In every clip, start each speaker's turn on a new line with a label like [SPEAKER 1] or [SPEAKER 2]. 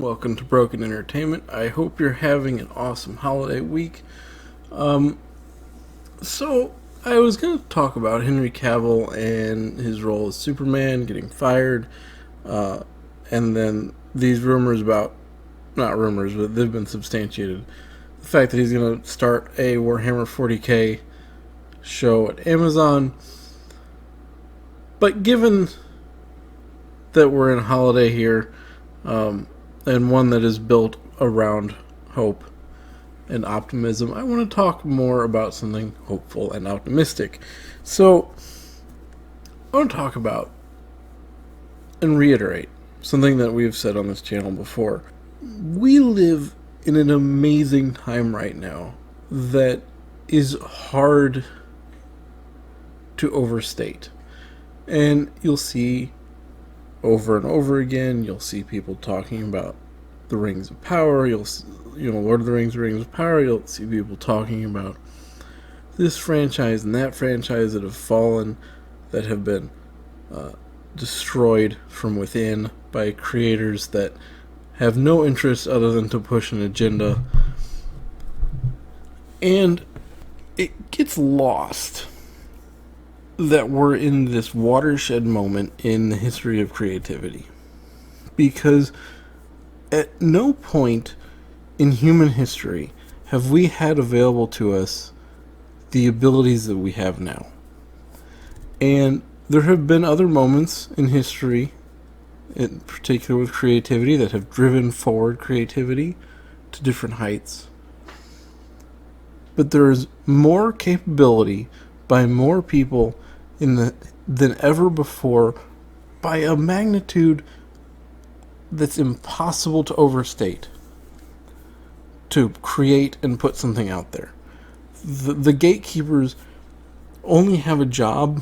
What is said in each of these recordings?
[SPEAKER 1] Welcome to Broken Entertainment. I hope you're having an awesome holiday week. So I was going to talk about Henry Cavill and his role as Superman getting fired, and then these rumors about, not rumors, but they've been substantiated. The fact that he's going to start a Warhammer 40k show at Amazon. But given that we're in a holiday here, and one that is built around hope and optimism, I want to talk more about something hopeful and optimistic. So, I want to talk about and reiterate something that we've said on this channel before. We live in an amazing time right now that is hard to overstate. And you'll see over and over again, you'll see people talking about the Rings of Power, Lord of the Rings, Rings of Power, you'll see people talking about this franchise and that franchise that have fallen, that have been destroyed from within by creators that have no interest other than to push an agenda. And it gets lost that we're in this watershed moment in the history of creativity. Because at no point in human history have we had available to us the abilities that we have now. And there have been other moments in history, in particular with creativity, that have driven forward creativity to different heights. But there is more capability by more people than ever before, by a magnitude that's impossible to overstate, to create and put something out there. The gatekeepers only have a job,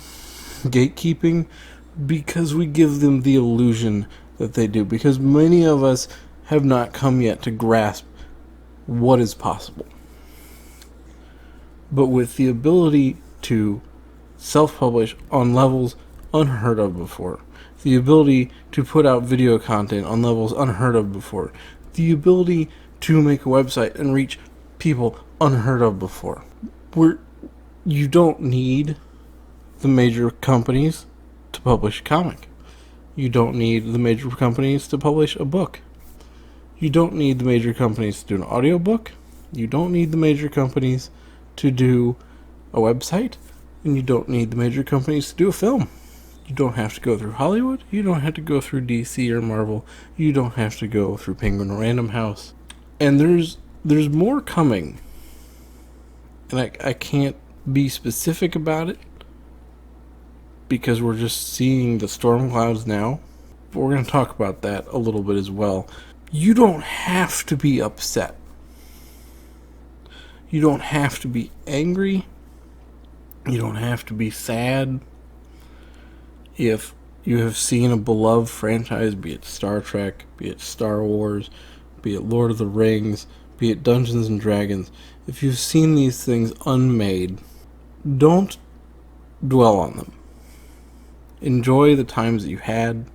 [SPEAKER 1] gatekeeping, because we give them the illusion that they do, because many of us have not come yet to grasp what is possible. But with the ability to self-publish on levels unheard of before, the ability to put out video content on levels unheard of before, the ability to make a website and reach people unheard of before, you don't need the major companies to publish a comic. You don't need the major companies to publish a book. You don't need the major companies to do an audiobook. You don't need the major companies to do a website. And you don't need the major companies to do a film. You don't have to go through Hollywood. You don't have to go through DC or Marvel. You don't have to go through Penguin Random House. And there's more coming. And I can't be specific about it, because we're just seeing the storm clouds now. But we're going to talk about that a little bit as well. You don't have to be upset. You don't have to be angry. You don't have to be sad if you have seen a beloved franchise, be it Star Trek, be it Star Wars, be it Lord of the Rings, be it Dungeons and Dragons. If you've seen these things unmade, don't dwell on them. Enjoy the times that you had.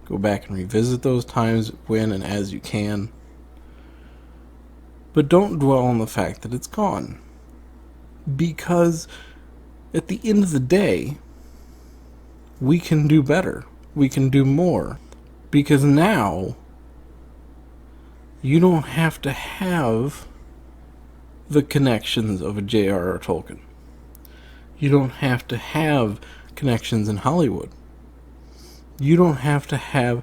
[SPEAKER 1] Go back and revisit those times when and as you can. But don't dwell on the fact that it's gone. Because at the end of the day, we can do better. We can do more. Because now, you don't have to have the connections of a J.R.R. Tolkien. You don't have to have connections in Hollywood. You don't have to have...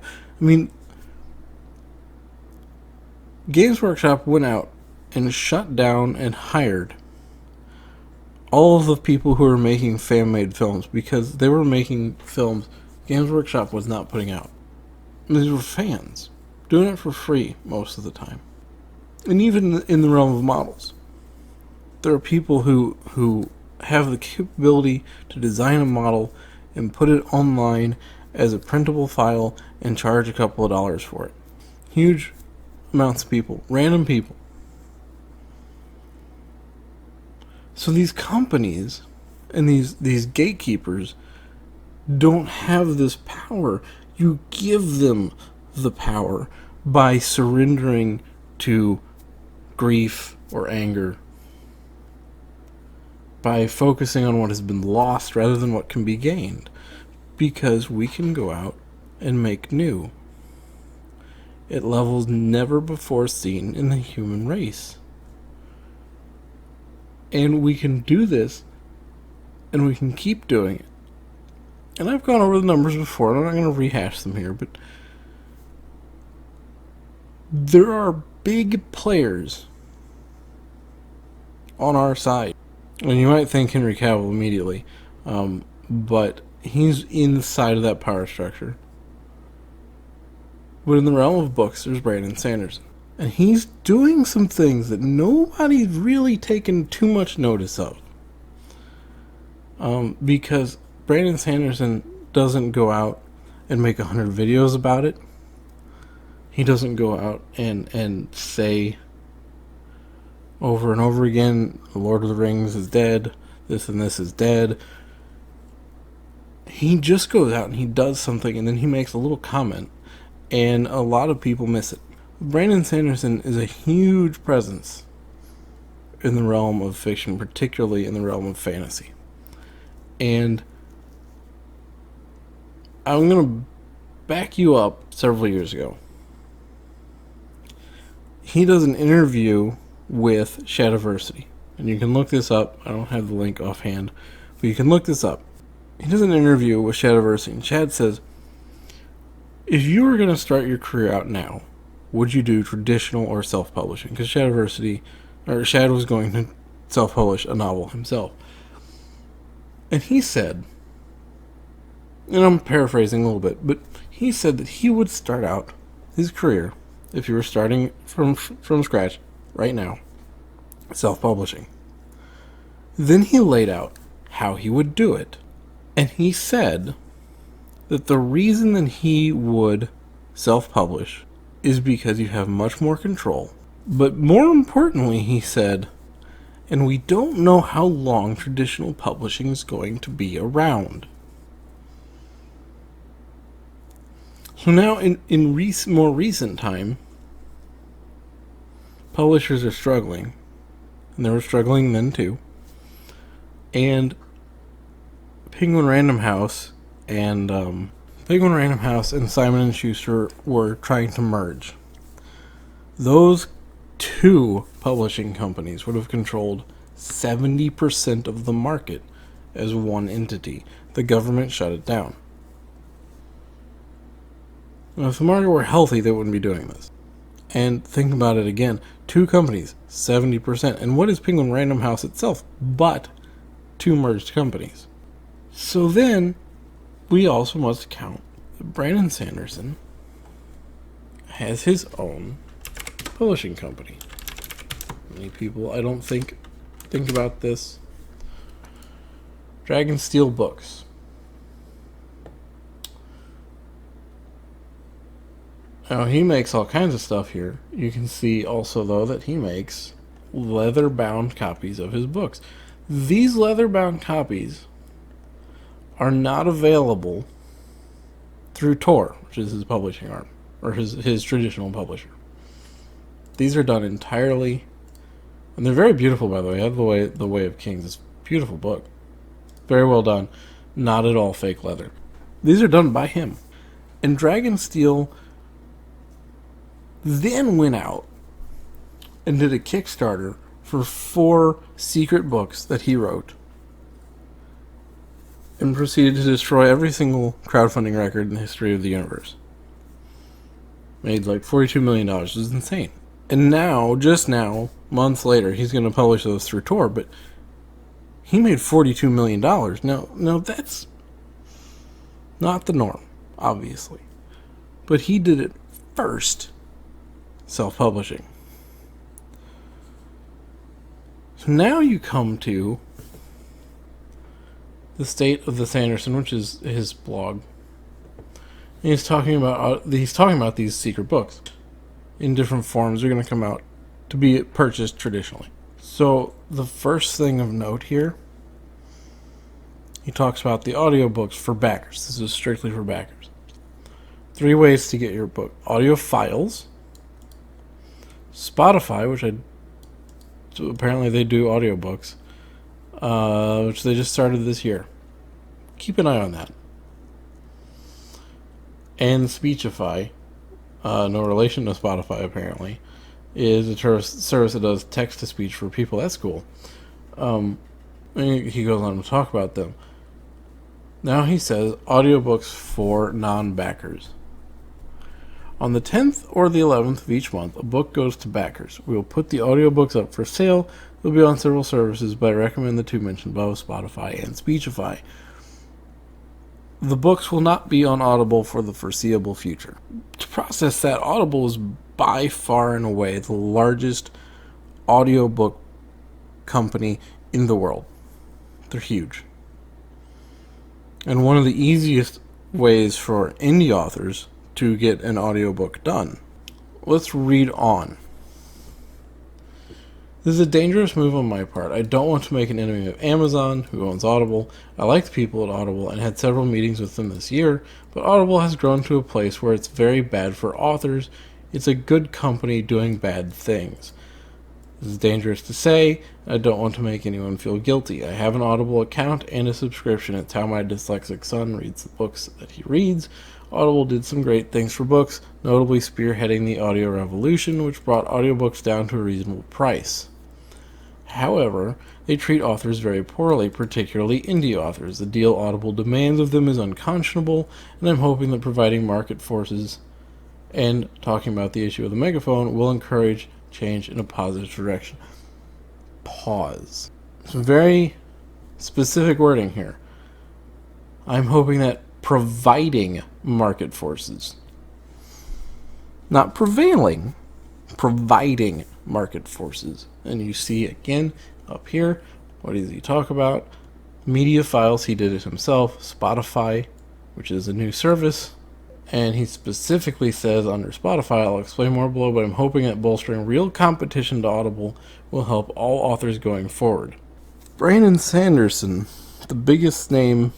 [SPEAKER 1] Games Workshop went out and shut down and hired all of the people who were making fan-made films, because they were making films Games Workshop was not putting out. These were fans doing it for free most of the time. And even in the realm of models, there are people who have the capability to design a model and put it online as a printable file and charge a couple of dollars for it. Huge amounts of people, random people. So these companies and these gatekeepers don't have this power. You give them the power by surrendering to grief or anger, by focusing on what has been lost rather than what can be gained, because we can go out and make new at levels never before seen in the human race. And we can do this, and we can keep doing it. And I've gone over the numbers before, and I'm not going to rehash them here, but there are big players on our side. And you might think Henry Cavill immediately, but he's inside of that power structure. But in the realm of books, there's Brandon Sanderson. And he's doing some things that nobody's really taken too much notice of. Because Brandon Sanderson doesn't go out and make 100 videos about it. He doesn't go out and say over and over again, The Lord of the Rings is dead, this and this is dead. He just goes out and he does something, and then he makes a little comment, and a lot of people miss it. Brandon Sanderson is a huge presence in the realm of fiction, particularly in the realm of fantasy. And I'm going to back you up several years ago. He does an interview with Shadiversity. And you can look this up. I don't have the link offhand, but you can look this up. He does an interview with Shadiversity, and Shad says, if you were going to start your career out now, would you do traditional or self-publishing? Because Shad was going to self-publish a novel himself. And he said, and I'm paraphrasing a little bit, but he said that he would start out his career, if you were starting from scratch right now, self-publishing. Then he laid out how he would do it. And he said that the reason that he would self-publish is because you have much more control. But more importantly, he said, and we don't know how long traditional publishing is going to be around. So now in more recent time, publishers are struggling. And they were struggling then too. And Penguin Random House and Simon & Schuster were trying to merge. Those two publishing companies would have controlled 70% of the market as one entity. The government shut it down. Now, if the market were healthy, they wouldn't be doing this. And think about it again. Two companies, 70%. And what is Penguin Random House itself but two merged companies? So then, we also must count that Brandon Sanderson has his own publishing company. Many people, I don't think about this. Dragonsteel Books. Now, he makes all kinds of stuff here. You can see also, though, that he makes leather-bound copies of his books. These leather-bound copies are not available through Tor, which is his publishing arm, or his traditional publisher. These are done entirely, and they're very beautiful, by the way. I have The Way of Kings. It's a beautiful book. Very well done. Not at all fake leather. These are done by him. And Dragonsteel then went out and did a Kickstarter for 4 secret books that he wrote, and proceeded to destroy every single crowdfunding record in the history of the universe. Made like $42 million. It was insane. And now, just now, months later, he's going to publish those through Tor, but he made $42 million. Now that's not the norm, obviously. But he did it first, self-publishing. So now you come to The State of the Sanderson, which is his blog. And he's talking about these secret books in different forms. They're going to come out to be purchased traditionally. So the first thing of note here, he talks about the audiobooks for backers. This is strictly for backers. 3 ways to get your book: audio files, Spotify, so apparently they do audiobooks, which they just started this year. Keep an eye on that. And Speechify, no relation to Spotify apparently, is a service that does text-to-speech for people. That's cool. And he goes on to talk about them. Now he says, audiobooks for non-backers. On the 10th or the 11th of each month, a book goes to backers. We will put the audiobooks up for sale. They'll be on several services, but I recommend the two mentioned above, Spotify and Speechify. The books will not be on Audible for the foreseeable future. To process that, Audible is by far and away the largest audiobook company in the world. They're huge. And one of the easiest ways for indie authors to get an audiobook done. Let's read on. This is a dangerous move on my part. I don't want to make an enemy of Amazon, who owns Audible. I like the people at Audible and had several meetings with them this year, but Audible has grown to a place where it's very bad for authors. It's a good company doing bad things. This is dangerous to say. I don't want to make anyone feel guilty. I have an Audible account and a subscription. It's how my dyslexic son reads the books that he reads. Audible did some great things for books, notably spearheading the audio revolution, which brought audiobooks down to a reasonable price. However, they treat authors very poorly, particularly indie authors. The deal Audible demands of them is unconscionable, and I'm hoping that providing market forces and talking about the issue of the megaphone will encourage change in a positive direction. Pause. Some very specific wording here. I'm hoping that providing market forces, not prevailing, providing market forces. And you see again up here, what does he talk about? Media files, he did it himself. Spotify, which is a new service, and he specifically says under Spotify, I'll explain more below, but I'm hoping that bolstering real competition to Audible will help all authors going forward. Brandon Sanderson, the biggest name,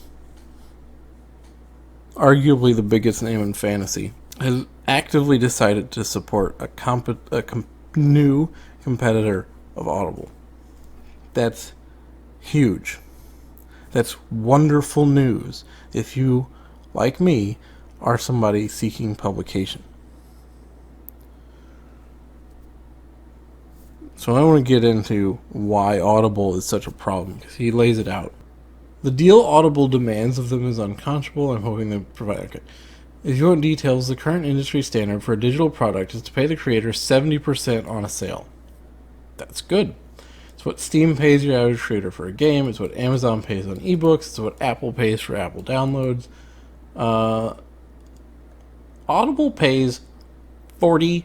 [SPEAKER 1] arguably the biggest name in fantasy, has actively decided to support a new competitor of Audible. That's huge. That's wonderful news if you, like me, are somebody seeking publication. So I want to get into why Audible is such a problem, because he lays it out. The deal Audible demands of them is unconscionable. I'm hoping they provide. Okay. If you want details, the current industry standard for a digital product is to pay the creator 70% on a sale. That's good. It's what Steam pays your average creator for a game. It's what Amazon pays on ebooks. It's what Apple pays for Apple downloads. Audible pays 40%,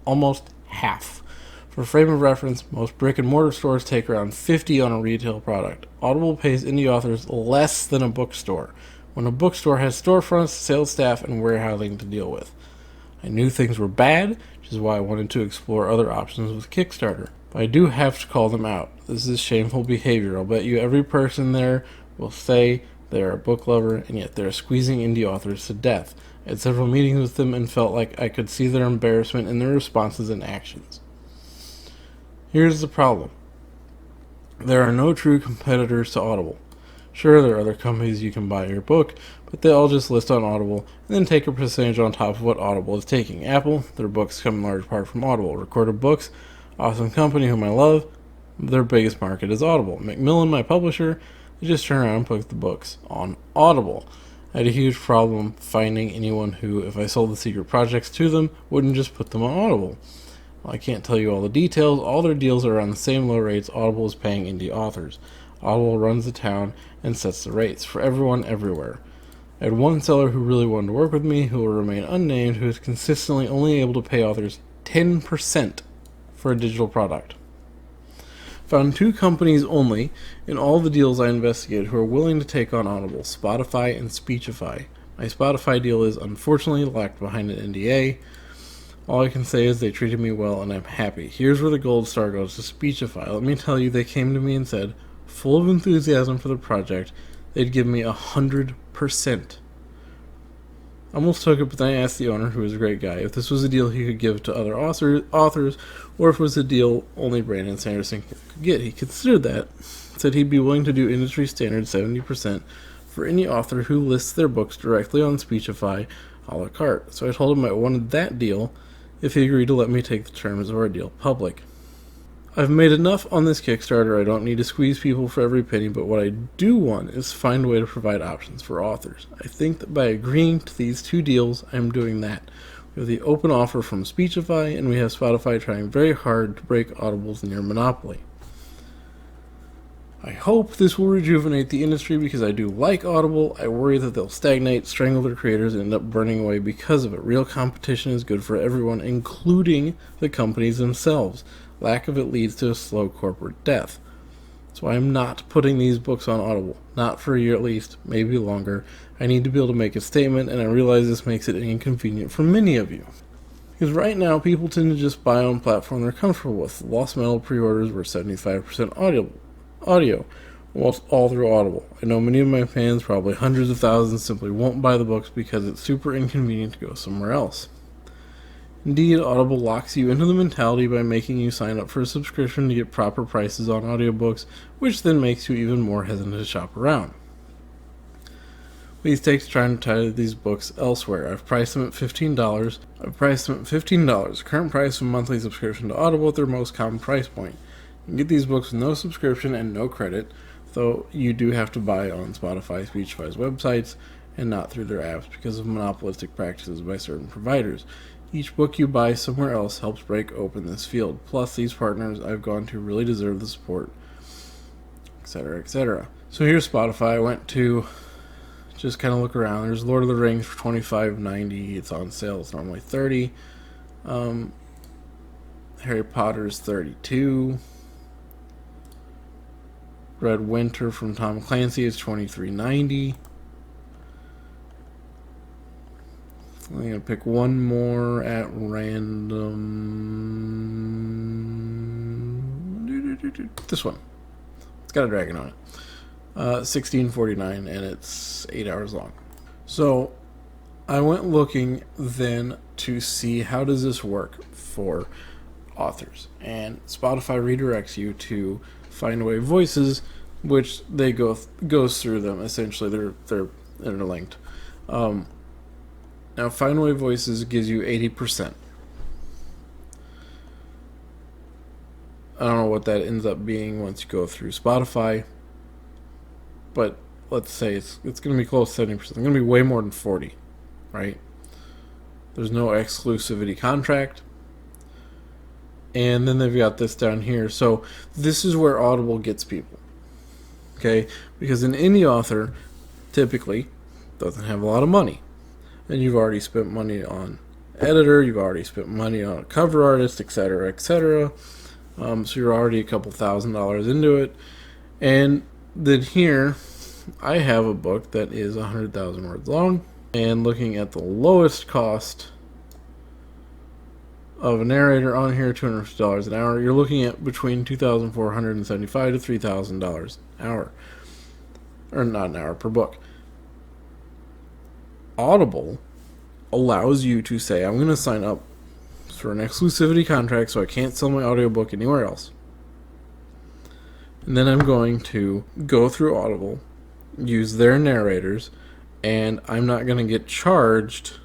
[SPEAKER 1] almost half. For frame of reference, most brick-and-mortar stores take around 50% on a retail product. Audible pays indie authors less than a bookstore, when a bookstore has storefronts, sales staff, and warehousing to deal with. I knew things were bad, which is why I wanted to explore other options with Kickstarter. But I do have to call them out. This is shameful behavior. I'll bet you every person there will say they're a book lover, and yet they're squeezing indie authors to death. I had several meetings with them and felt like I could see their embarrassment in their responses and actions. Here's the problem. There are no true competitors to Audible. Sure, there are other companies you can buy your book, but they all just list on Audible and then take a percentage on top of what Audible is taking. Apple, their books come in large part from Audible. Recorded Books, awesome company whom I love, their biggest market is Audible. Macmillan, my publisher, they just turn around and put the books on Audible. I had a huge problem finding anyone who, if I sold the secret projects to them, wouldn't just put them on Audible. Well, I can't tell you all the details. All their deals are on the same low rates Audible is paying indie authors. Audible runs the town and sets the rates for everyone everywhere. I had one seller who really wanted to work with me, who will remain unnamed, who is consistently only able to pay authors 10% for a digital product. Found 2 companies only in all the deals I investigated who are willing to take on Audible, Spotify and Speechify. My Spotify deal is unfortunately locked behind an NDA. All I can say is they treated me well and I'm happy. Here's where the gold star goes to Speechify. Let me tell you, they came to me and said, full of enthusiasm for the project, they'd give me 100%. I almost took it, but then I asked the owner, who was a great guy, if this was a deal he could give to other authors, or if it was a deal only Brandon Sanderson could get. He considered that, said he'd be willing to do industry standard 70% for any author who lists their books directly on Speechify a la carte. So I told him I wanted that deal if he agreed to let me take the terms of our deal public. I've made enough on this Kickstarter. I don't need to squeeze people for every penny, but what I do want is find a way to provide options for authors. I think that by agreeing to these two deals, I'm doing that. We have the open offer from Speechify, and we have Spotify trying very hard to break Audible's near monopoly. I hope this will rejuvenate the industry because I do like Audible. I worry that they'll stagnate, strangle their creators, and end up burning away because of it. Real competition is good for everyone, including the companies themselves. Lack of it leads to a slow corporate death. So I am not putting these books on Audible. Not for a year at least, maybe longer. I need to be able to make a statement, and I realize this makes it inconvenient for many of you. Because right now, people tend to just buy on a platform they're comfortable with. Lost Metal pre-orders were 75% audio, almost all through Audible. I know many of my fans, probably hundreds of thousands, simply won't buy the books because it's super inconvenient to go somewhere else. Indeed, Audible locks you into the mentality by making you sign up for a subscription to get proper prices on audiobooks, which then makes you even more hesitant to shop around. Please take trying to tie these books elsewhere. I've priced them at $15. The current price of a monthly subscription to Audible at their most common price point. You can get these books with no subscription and no credit, though you do have to buy on Spotify, Speechify's websites, and not through their apps because of monopolistic practices by certain providers. Each book you buy somewhere else helps break open this field. Plus, these partners I've gone to really deserve the support, etc., etc. So here's Spotify. I went to just kind of look around. There's Lord of the Rings for $25.90. It's on sale. It's normally $30. Harry Potter's $32. Red Winter from Tom Clancy is $23.90. I'm going to pick one more at random. This one. It's got a dragon on it. $16.49, and it's 8 hours long. So I went looking then to see how does this work for authors. And Spotify redirects you to Findaway Voices, which they goes through them. Essentially, they're interlinked. Now, Findaway Voices gives you 80%. I don't know what that ends up being once you go through Spotify, but let's say it's going to be close to 70%. It's going to be way more than 40, right? There's no exclusivity contract. And then they've got this down here. So this is where Audible gets people. Okay? Because an indie author typically doesn't have a lot of money. And you've already spent money on editor, you've already spent money on a cover artist, etc., etc. So you're already a couple $1,000s into it. And then here, I have a book that is 100,000 words long. And looking at the lowest cost of a narrator on here, $250 an hour, you're looking at between $2,475 to $3,000 an hour. Or not an hour, per book. Audible allows you to say, I'm going to sign up for an exclusivity contract so I can't sell my audiobook anywhere else. And then I'm going to go through Audible, use their narrators, and I'm not going to get charged.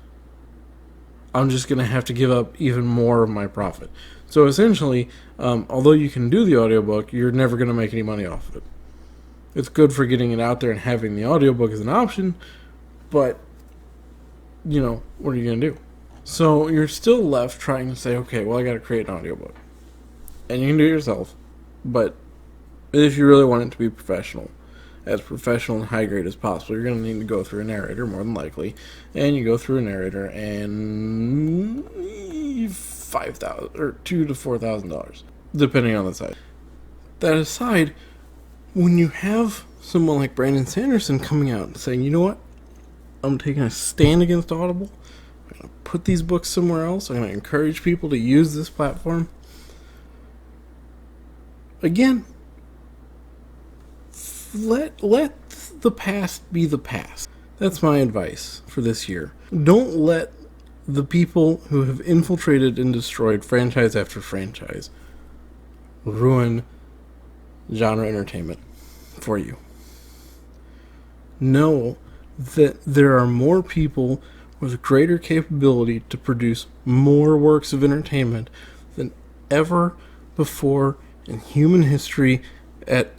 [SPEAKER 1] I'm just going to have to give up even more of my profit. So essentially, although you can do the audiobook, you're never going to make any money off of it. It's good for getting it out there and having the audiobook as an option, but you know, what are you going to do? So you're still left trying to say, okay, well, I got to create an audiobook. And you can do it yourself. But if you really want it to be professional and high grade as possible, you're going to need to go through a narrator, more than likely. And you go through a narrator and $5,000 or $2,000 to $4,000, depending on the size. That aside, when you have someone like Brandon Sanderson coming out and saying, you know what? I'm taking a stand against Audible. I'm going to put these books somewhere else. I'm going to encourage people to use this platform. Again, let the past be the past. That's my advice for this year. Don't let the people who have infiltrated and destroyed franchise after franchise ruin genre entertainment for you. Know that there are more people with greater capability to produce more works of entertainment than ever before in human history at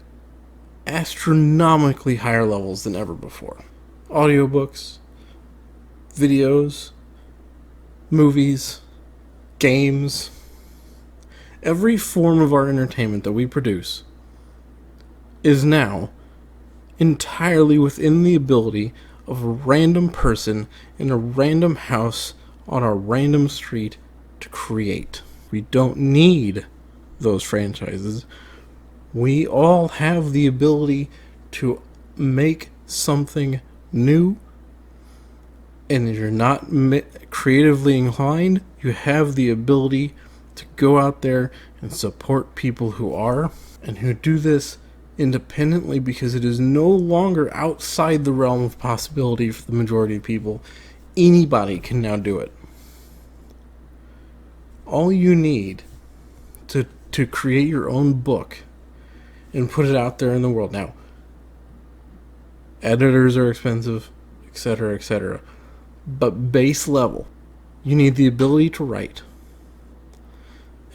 [SPEAKER 1] astronomically higher levels than ever before. Audiobooks, videos, movies, games, every form of our entertainment that we produce is now entirely within the ability of a random person in a random house on a random street to create. We don't need those franchises. We all have the ability to make something new, and if you're not creatively inclined, you have the ability to go out there and support people who are, and who do this independently, because it is no longer outside the realm of possibility for the majority of people. Anybody can now do it. All you need to create your own book and put it out there in the world. Now, editors are expensive, etc., etc. But base level, you need the ability to write.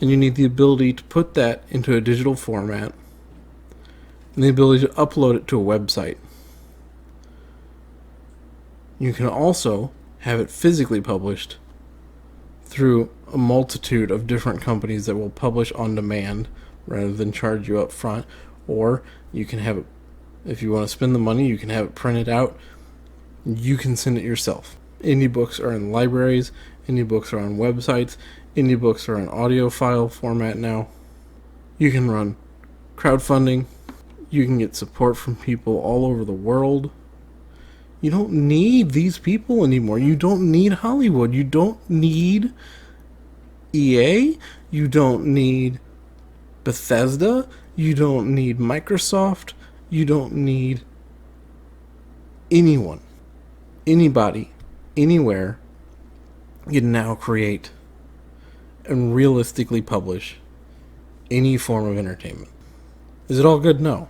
[SPEAKER 1] And you need the ability to put that into a digital format. And the ability to upload it to a website. You can also have it physically published through a multitude of different companies that will publish on demand rather than charge you up front. Or you can have it, if you want to spend the money, you can have it printed out. You can send it yourself. Indie books are in libraries. Indie books are on websites. Indie books are in audio file format now. You can run crowdfunding. You can get support from people all over the world. You don't need these people anymore. You don't need Hollywood. You don't need EA. You don't need Bethesda. You don't need Microsoft. You don't need anyone. Anybody, anywhere, can now create and realistically publish any form of entertainment. Is it all good? No.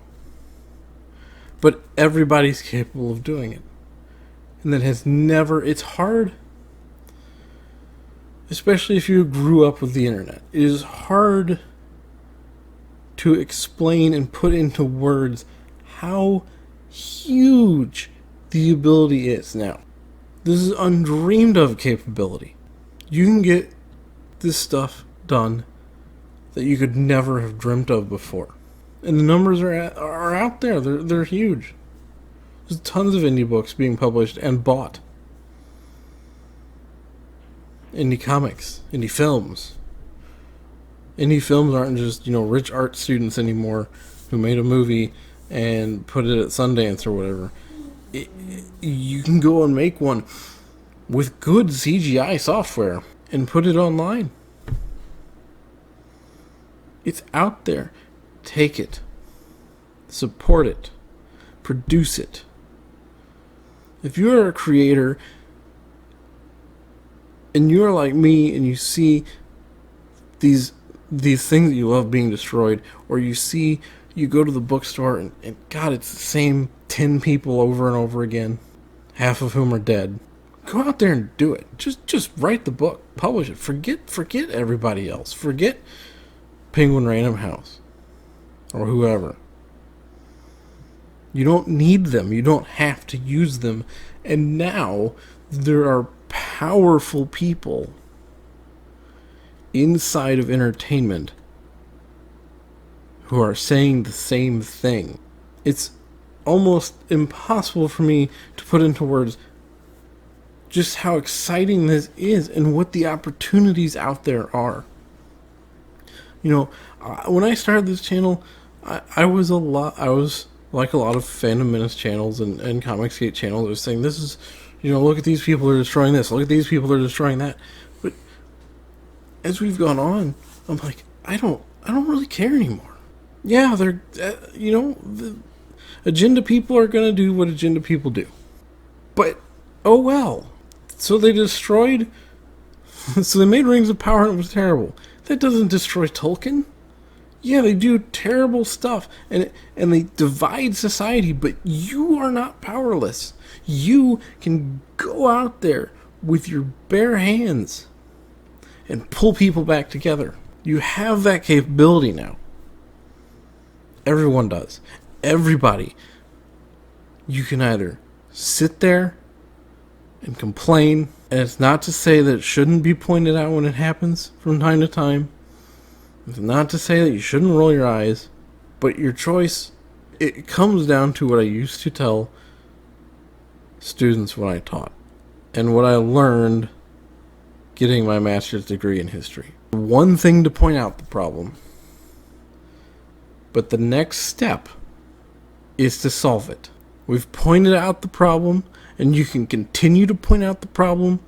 [SPEAKER 1] But everybody's capable of doing it. And that has never... It's hard, especially if you grew up with the internet. It is hard to explain and put into words how huge the ability is now. This is undreamed of capability. You can get this stuff done that you could never have dreamt of before. And the numbers are out there. They're huge. There's tons of indie books being published and bought. Indie comics, indie films. Indie films aren't just, rich art students anymore who made a movie and put it at Sundance or whatever. You can go and make one with good CGI software and put it online. It's out there. Take it. Support it. Produce it. If you're a creator and you're like me and you see these things that you love being destroyed, or you go to the bookstore and God, it's the same 10 people over and over again, half of whom are dead. Go out there and do it. Just write the book, publish it. Forget everybody else. Forget Penguin Random House or whoever. You don't need them. You don't have to use them. And now there are powerful people inside of entertainment who are saying the same thing. It's almost impossible for me to put into words just how exciting this is and what the opportunities out there are. When I started this channel, I was like a lot of Fandom Menace channels and Comicsgate channels are saying, this is, look at these people who are destroying this, look at these people who are destroying that. But as we've gone on, I'm like, I don't really care anymore. Yeah, the agenda people are going to do what agenda people do. But, oh well. So they destroyed... So they made Rings of Power and it was terrible. That doesn't destroy Tolkien. Yeah, they do terrible stuff, and they divide society, but you are not powerless. You can go out there with your bare hands and pull people back together. You have that capability now. Everyone does. Everybody. You can either sit there and complain, and it's not to say that it shouldn't be pointed out when it happens from time to time. It's not to say that you shouldn't roll your eyes, but your choice, it comes down to what I used to tell students when I taught, and what I learned getting my master's degree in history. One thing to point out the problem, but the next step is to solve it. We've pointed out the problem, and you can continue to point out the problem,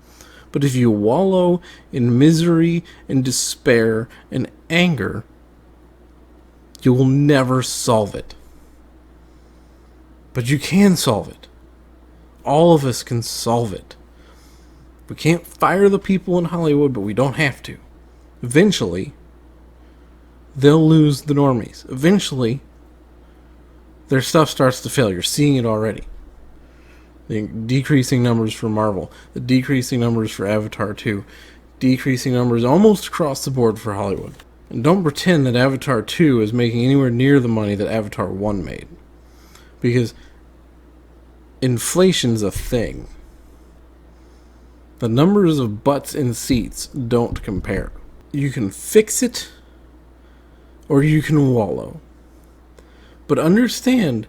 [SPEAKER 1] but if you wallow in misery and despair and anger, you will never solve it. But you can solve it. All of us can solve it. We can't fire the people in Hollywood, but we don't have to. Eventually, they'll lose the normies. Eventually, their stuff starts to fail. You're seeing it already. The decreasing numbers for Marvel, the decreasing numbers for Avatar 2, decreasing numbers almost across the board for Hollywood. And don't pretend that Avatar 2 is making anywhere near the money that Avatar 1 made. Because inflation's a thing. The numbers of butts in seats don't compare. You can fix it, or you can wallow. But understand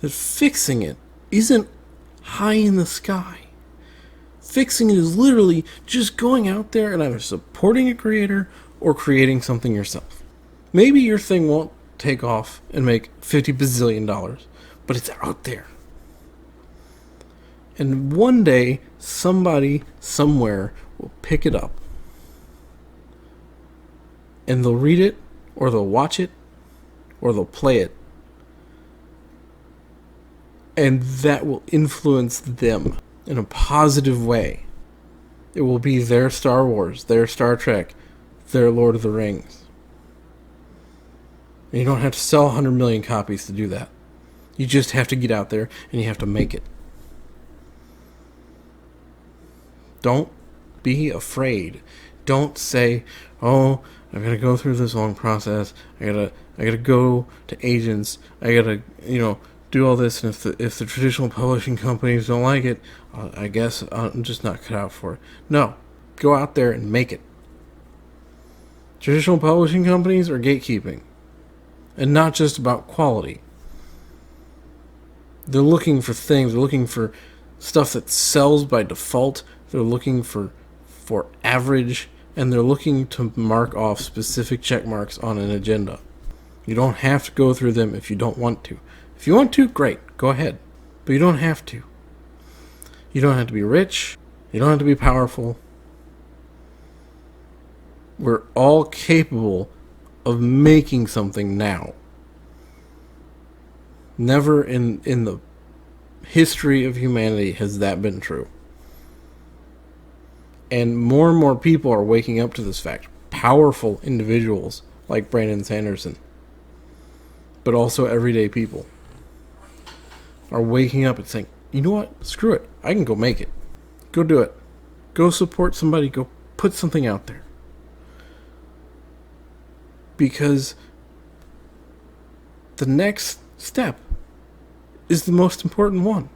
[SPEAKER 1] that fixing it isn't high in the sky. Fixing it is literally just going out there and either supporting a creator or creating something yourself. Maybe your thing won't take off and make $50 bazillion, but it's out there. And one day, somebody somewhere will pick it up. And they'll read it, or they'll watch it, or they'll play it. And that will influence them in a positive way. It will be their Star Wars, their Star Trek, their Lord of the Rings. And you don't have to sell 100 million copies to do that. You just have to get out there and you have to make it. Don't be afraid. Don't say, oh, I've got to go through this long process. I gotta go to agents. I gotta, do all this, and if the traditional publishing companies don't like it, I guess I'm just not cut out for it. No, go out there and make it. Traditional publishing companies are gatekeeping, and not just about quality. They're looking for things. They're looking for stuff that sells by default. They're looking for average, and they're looking to mark off specific check marks on an agenda. You don't have to go through them if you don't want to. If you want to, great, go ahead. But you don't have to. You don't have to be rich. You don't have to be powerful. We're all capable of making something now. Never in the history of humanity has that been true. And more people are waking up to this fact. Powerful individuals like Brandon Sanderson. But also everyday people are waking up and saying, you know what? Screw it. I can go make it. Go do it. Go support somebody. Go put something out there. Because the next step is the most important one.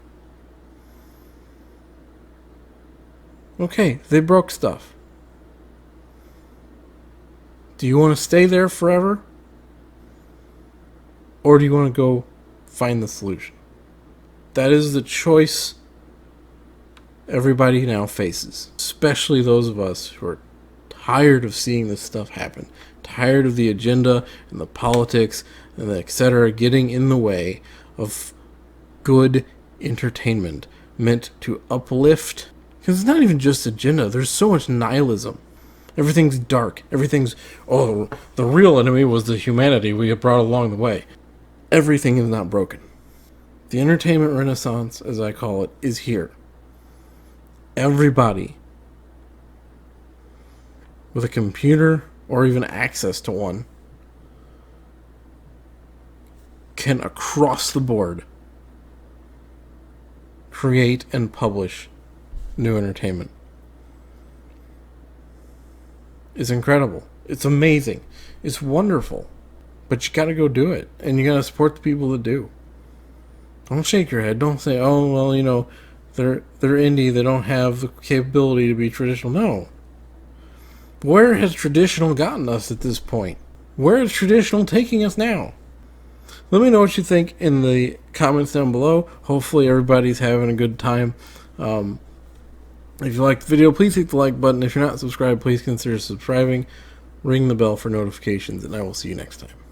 [SPEAKER 1] Okay, they broke stuff. Do you want to stay there forever? Or do you want to go find the solution? That is the choice everybody now faces. Especially those of us who are tired of seeing this stuff happen. Tired of the agenda and the politics and the etc. getting in the way of good entertainment meant to uplift. Because it's not even just agenda. There's so much nihilism. Everything's dark. Everything's, the real enemy was the humanity we had brought along the way. Everything is not broken. The entertainment renaissance, as I call it, is here. Everybody with a computer or even access to one can, across the board, create and publish new entertainment. It's incredible. It's amazing. It's wonderful. But you gotta go do it. And you gotta support the people that do. Don't shake your head. Don't say, oh, well, they're indie. They don't have the capability to be traditional. No. Where has traditional gotten us at this point? Where is traditional taking us now? Let me know what you think in the comments down below. Hopefully everybody's having a good time. If you liked the video, please hit the like button. If you're not subscribed, please consider subscribing. Ring the bell for notifications, and I will see you next time.